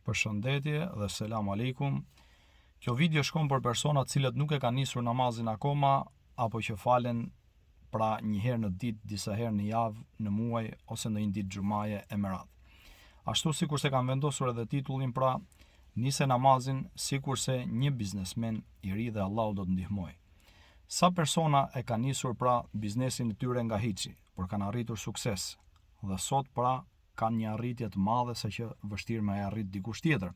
Përshëndetje dhe selam aleikum. Kjo video shkon për personat cilët nuk e kanë nisur namazin akoma apo që falen pra një herë në ditë, disa herë në javë, në muaj ose në një ditë xumaje e me radhë. Ashtu sikur se kanë vendosur edhe titullin, pra nise namazin sikurse një biznesmen i ri dhe Allahu do të ndihmojë. Sa persona e kanë nisur pra biznesin e tyre nga hiçi, por kanë arritur sukses dhe sot pra kanë një arritje të madhe sa që vështirë me e arrit dikush tjetër.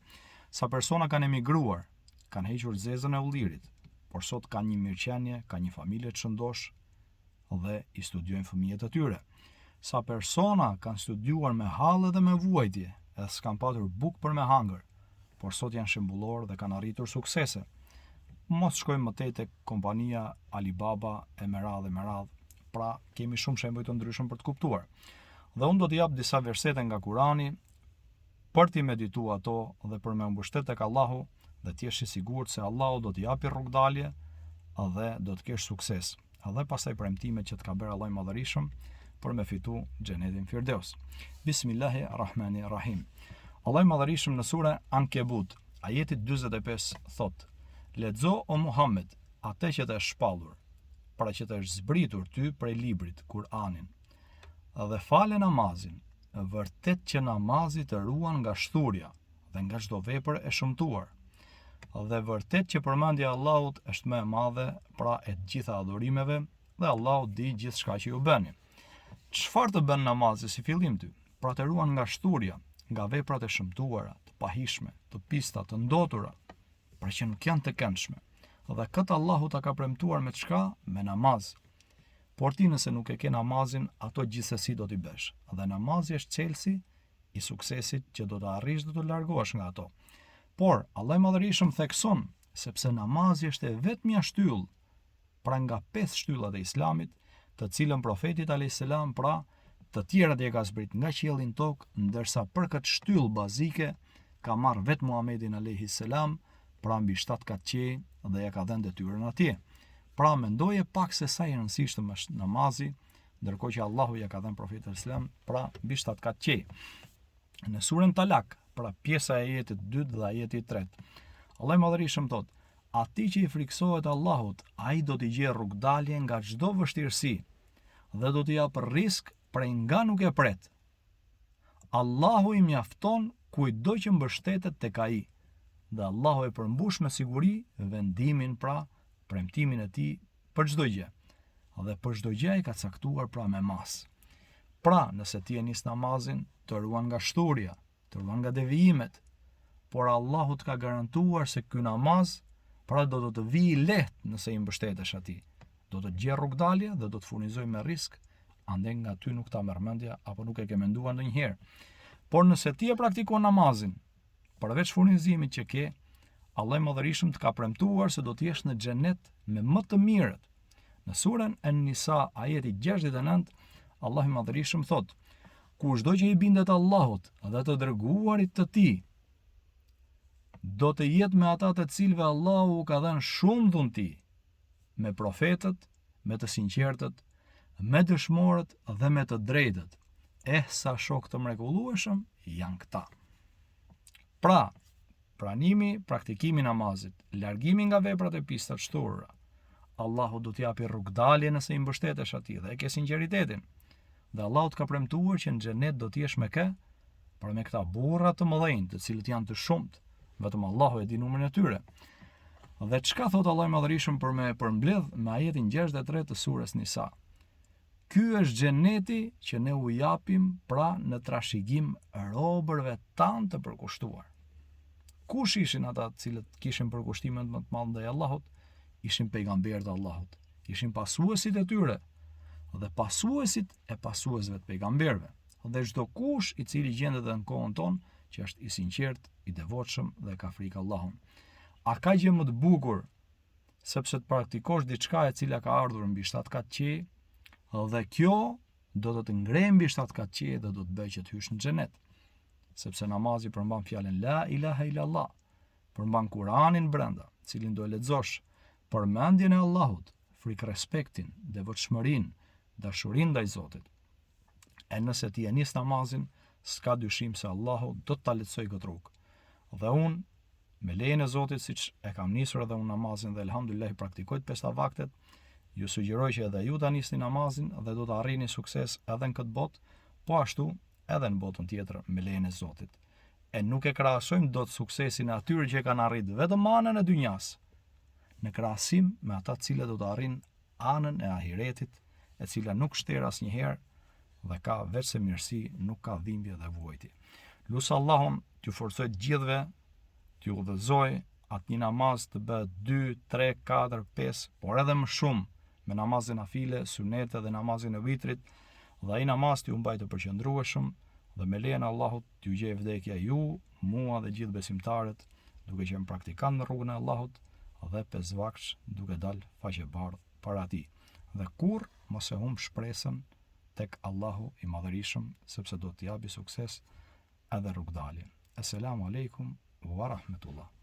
Sa persona kanë emigruar, kanë hequr zezën e ullirit, por sot kanë një mirëqenie, kanë një familje të shëndosh dhe i studiojnë fëmijët e tyre. Sa persona kanë studiuar me hallë dhe me vuajtje, edhe s'kan patur bukë për me hangër, por sot janë shembullor dhe kanë arritur suksese. Mos shkojmë më tej tek kompania Alibaba e me radhë, pra kemi shumë shembuj të ndryshëm për të kuptuar. Dhe unë do t'i jap disa versete nga Kurani për t'i medituar ato dhe për me mbështet tek Allahu dhe t'jesh i sigurt se Allahu do t'i japi rrugdalje dhe do të kesh sukses. Dhe pastaj premtimet që të ka bërë Allahu i Madhërisëm për me fitu xhenetin Firdeus. Bismillahirrahmanirrahim. Allahu i Madhërisëm në surën Ankebut, ajeti 45 thot: Lexo o Muhammed atë që të është shpallur, pra që të është zbritur ty prej librit, Kur'anin. Dhe fale namazin, vërtet që namazi të ruan nga shturja dhe nga çdo vepër e shëmtuar. Dhe vërtet që përmendja e Allahut është më e madhe pra e të gjitha adhurimeve dhe Allahu di gjithçka që ju bëni. Çfarë të bën namazi si fillim ty? Pra të ruan nga shturja, nga veprat e shëmtuara, të pahishme, të pista, të ndotura, pra që nuk janë të këndshme. Dhe këtë Allahu ta ka premtuar me çka? Me namaz. Por ti nëse nuk e ke namazin, ato gjithsesi do t'i bësh. Dhe namazi është çelësi i suksesit që do të arrish dhe të largohesh nga ato. Por Allahu i Madhërisëm thekson sepse namazi është e vetmja shtyllë, pra nga 5 shtyllat e Islamit, të cilën profetit alayhis salam pra të tjerat i ka zbrit nga qielli në tokë, ndërsa për këtë shtyllë bazike ka marrë vetë Muhamedit alayhis salam, pra mbi 7 katë qej dhe ja ka dhënë detyrën atij. Pra mendoje pak se sa i rëndësishëm është namazi, ndërkohë që Allahu ja ka dhënë profetit islam, pra mbi 7 katë qej. Në surën Talak, pra pjesa e ajetit 2 dhe ajetit 3, Allahu i Madhërisëm thot: Ati që i friksohet Allahut, ai do t'i gjejë rrugdalje nga çdo vështirësi dhe do t'i jap risk prej nga nuk e pret. Allahu i mjafton kujdo që mbështetet tek ai, dhe Allahu e përmbush me siguri vendimin pra premtimin e tij për çdo gjë. Dhe për çdo gjë ai ka caktuar pra me mas. Pra, nëse ti e nis namazin, të ruan nga shturja, të ruan nga devijimet, por Allahu të ka garantuar se ky namaz pra do të vijë lehtë nëse i mbështetesh atij. Do të gjej rrugdalje dhe do të furnizojë me risk, ande nga ty nuk ta merr mendja apo nuk e ke menduar ndonjëherë. Por nëse ti e praktikon namazin, përveç furnizimit që ke, Allahu i Madhërisëm të ka premtuar se do të jesh në xhenet me më të mirët. Në surën An-Nisa, ajeti 69, Allahu i Madhërisëm thot: Kushdo që i bindet Allahut dhe të dërguarit të tij, do të jetë me ata të cilëve Allahu ka dhënë shumë dhunti, me profetët, me të sinqertët, me dëshmorët dhe me të drejtët. Sa shok të mrekullueshëm janë këta. Pra, pranimi, praktikimi namazit, largimi nga veprat e pista të shturura, Allahu do t'japi rrugdalje nëse i mbështetesh atij dhe e ke sinqeritetin. Dhe Allahu të ka premtuar që në xhenet do t'jesh me kë, por me këta burra të mëdhenj, të cilët janë të shumt, vetëm Allahu e di numrin e tyre. Dhe çka thot Allahu i Madhërisëm për me përmbledh me ajetin 63 të surës Nisa? Ky është xheneti që ne u japim pra në trashëgim robërve tanë të përkushtuar. Kush ishin ata të cilët kishin përkushtimet më të mëdha ndaj Allahut? Ishin pejgamberët e Allahut, ishin pasuesit e tyre dhe pasuesit e pasuesve të pejgamberëve. Dhe çdo kush i cili gjendet në kohën tonë që është i sinqert, i devotshëm dhe ka frikë Allahun. A ka gjë më të bukur sepse të praktikosh diçka e cila ka ardhur mbi 7 katë qej, dhe kjo do të ngrejë mbi 7 katë qej dhe do të bëjë që të hysh në xhenet. Sepse namazi përmban fjalën La ilaha illallah, përmban Kur'anin brenda, cilin do e lexosh, përmendjen e Allahut, frikë respektin, devotshmërinë, dashurinë ndaj Zotit. E nëse ti e nis namazin, s'ka dyshim se Allahu do të ta lehtësojë këtë rrugë. Dhe unë, me lejen e Zotit, siç e kam nisur edhe unë namazin dhe elhamdulillah praktikoj 5 vaktet, ju sugjeroj që edhe ju ta nisni namazin dhe do të arrini sukses edhe në këtë botë, po ashtu edhe në botën tjetër me lejen e Zotit. E nuk e krahasojmë dot suksesin e atyre që kanë arritur vetëm anën e dynjas, në krahasim me ata të cilët do të arrijnë anën e ahiretit, e cila nuk shter asnjëherë dhe ka veçse mirësi, nuk ka dhimbje dhe vuajtje. Lusë Allahun t'ju forcoj të gjithëve, t'ju udhëzoj atë një namaz të bëhet 2, 3, 4, 5, por edhe më shumë me namazin nafile, sunete dhe namazin e vitrit, dhe ai namaz t'ju mbaj të përqendrueshëm dhe me lejen e Allahut t'ju gjej vdekja ju, mua dhe gjithë besimtarët, duke qenë praktikant në rrugën e Allahut dhe pesvaksh duke dalë faqebardh para Tij. Dhe kurrë mos e humb shpresën tek Allahu i Madhërisëm, sepse do t'i japi sukses edhe rrugdaljen. Assalamu alaikum wa rahmatullah.